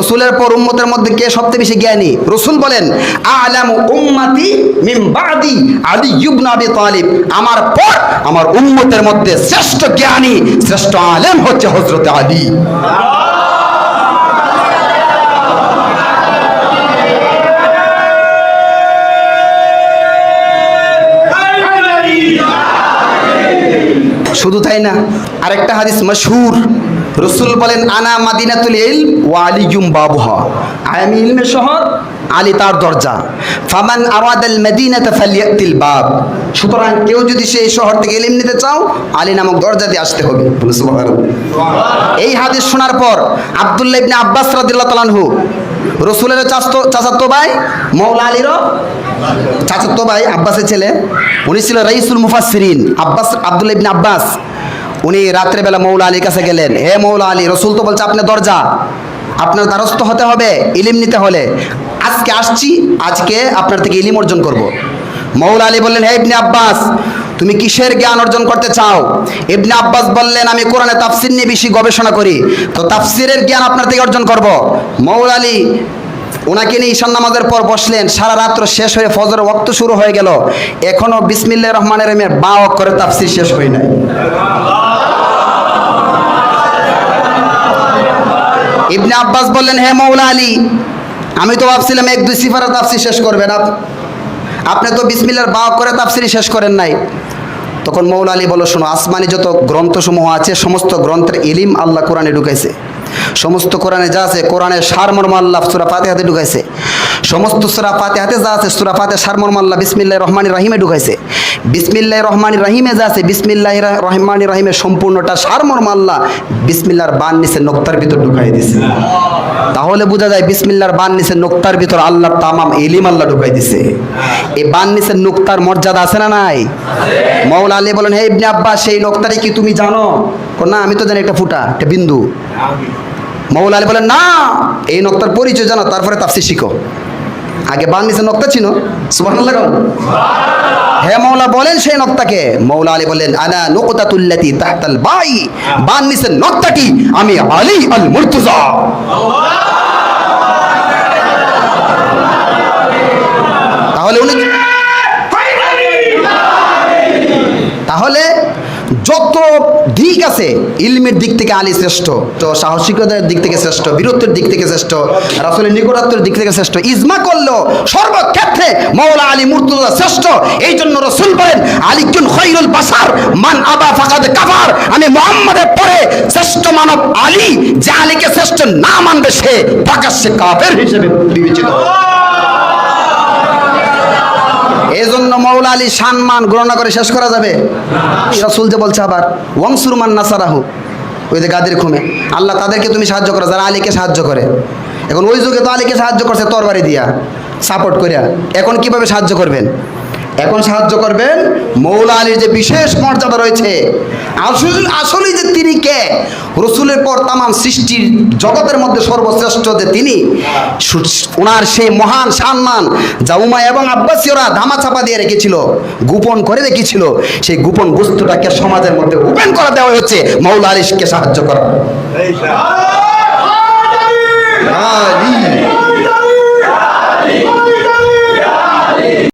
রসুলের পর উম্মতের মধ্যে কে সবচেয়ে বেশি জ্ঞানী? রসুল বলেন আলামু উম্মতি মিন বাদি আলী ইবনে আবি তালিব, আমার পর আমার উম্মতের মধ্যে শ্রেষ্ঠ জ্ঞানী শ্রেষ্ঠ আলেম হচ্ছে হযরত আলী। শুধু তাই না, আরেকটা হাদিস মাশহুর, রসুল বলেন আনা মাদিনাতুল ইলম ওয়া আলিয়ুম বাবুহা, আমি ইলমের শহর, আলী তার দরজা। ফামান আরাদাল মাদিনাতা ফালইয়াতিল বাব, সুতরাং কেউ যদি সেই শহর থেকে ইলম নিতে চাও আলী নামক দরজা দিয়ে আসতে হবে। বলে সুবহানাল্লাহ। এই হাদিস শোনার পর আব্দুল্লাহ ইবনে আব্বাস রাদিয়াল্লাহু তাআলা আনহু, রসুলের চাচাতো ভাই, মাওলা আলীরও চাচাতো ভাই, আব্বাসের ছেলে, উনি ছিল রাইসুল মুফাসসিরিন আব্বাস, আব্দুল্লাহ ইবনে আব্বাস। উনি রাত্রেবেলা মৌলা আলীর কাছে গেলেন, হে মৌলা আলী, রসুল তো বলছে আপনি দরজা, আপনার দ্বারস্থ হতে হবে ইলিম নিতে হলে, আজকে আসছি, আজকে আপনার থেকে ইলিম অর্জন করব। মৌলা আলী বললেন, হে ইবনে আব্বাস, তুমি কিসের জ্ঞান অর্জন করতে চাও? ইবনে আব্বাস বললেন, আমি কোরআনে তাফসির নিয়ে বেশি গবেষণা করি, তো তাফসিরের জ্ঞান আপনার থেকে অর্জন করব। মৌলা আলী ওনাকে নিয়ে ঈশান নামাজের পর বসলেন, সারা রাত্র শেষ হয়ে ফজরের ওয়াক্ত শুরু হয়ে গেল, এখনো বিসমিল্লাহির রহমানির রহিমের বা অক্ষরে তাফসির শেষ হয় নাই। ইবনে আব্বাস বললেন, হে মৌলা আলী, আমি তো ভাবছিলাম এক দুই সিফারের তাফসির শেষ করবেন, আপনি তো বিসমিল্লাহর বা অক্ষরে তাফসিরই শেষ করেন নাই। তখন মৌলা আলী বলল, শোনো, আসমানি যত গ্রন্থসমূহ আছে সমস্ত গ্রন্থের ইলিম আল্লাহ কোরআনে ঢুকাইছে, সমস্ত কোরআনে যা আছে কোরআনের সারমর্ম আল্লাহ সূরা ফাতিহাতে ঢুকাইছে, সমস্ত সূরা ফাতিহাতে যা আছে সূরা ফাতিহার সারমর্ম আল্লাহ বিসমিল্লাহির রহমানির রহিমে ঢুকাইছে, বিসমিল্লাহির রহমানির রহিমে যা আছে বিসমিল্লাহির রহমানির রহিমের সম্পূর্ণটা সারমর্ম আল্লাহ বিসমিল্লাহর বান নিচে নোক্তার ভিতর ঢুকাই দিয়েছে। তাহলে বোঝা যায় বিসমিল্লাহর বান নিচে নোক্তার ভিতর আল্লাহর তামাম ইলিম আল্লাহ ঢুকাই দিয়েছে। এই বান নিচে নোক্তার মর্যাদা আছে না নাই? মৌলা আলী বলেন, হে ইবনে আব্বাস, সেই নোক্তাটি কি তুমি জানো? না, আমি তো জানি একটা ফুটা, একটা বিন্দু। মৌলা আলী বলেন, না, এই নক্তার পরিচয় জানো, তারপরে তাফসীর শিখো। আগে বান নিচে নক্তা ছিল। সুবহানাল্লাহ। হে মৌলা বলেন সেই নক্তাকে। মৌলা আলী বলেন, আনা নুকতাতুল্লাতি তাহতাল বাই, বান নিচে নক্তাটি আমি আলী আল মুর্তজা। তাহলে যত দিক আছে ইলমের দিক থেকে আলী শ্রেষ্ঠ, তো সাহসিকতার দিক থেকে শ্রেষ্ঠ, বীরত্বের দিক থেকে শ্রেষ্ঠ, রাসূলের নিকটত্বের দিক থেকে শ্রেষ্ঠ, ইজমা করলো সর্বক্ষেত্রে মওলা আলী মুর্তজা শ্রেষ্ঠ। এই জন্য রাসূল বলেন, আলীকুন খায়রুল বাশার মান আবা ফাকাদ কাফার, আমি মুহাম্মাদের পরে শ্রেষ্ঠ মানব আলী, যে আলীকে শ্রেষ্ঠ না মানবে সে প্রকাশ্যে কাফের হিসেবে বিবেচিত। এই জন্য মওলা আলী সম্মান গণনা করে শেষ করা যাবে? রাসূল যে বলছে আবার ওয়ানসুর মান নাসারাহু, ওই যে গাদের খুমে, আল্লাহ তাদেরকে তুমি সাহায্য করো যারা আলীকে সাহায্য করে। এখন ওই যুগে তো আলীকে সাহায্য করছে তরবারি দিয়া, সাপোর্ট করিয়া, এখন কিভাবে সাহায্য করবেন? এখন সাহায্য করবেন মওলা আলীর যে বিশেষ মর্যাদা রয়েছে, আসলে যে তিনি কে, রসুলের পর তামাম সৃষ্টির জগতের মধ্যে সর্বশ্রেষ্ঠ যে তিনি, ওনার সেই মহান সম্মান যা উমাইয়া এবং আব্বাসীয়রা ধামাচাপা দিয়ে রেখেছিল, গোপন করে রেখেছিল, সেই গোপন বস্তুটাকে সমাজের মধ্যে ওপেন করে দেওয়া হচ্ছে মওলা আলীকে সাহায্য করা।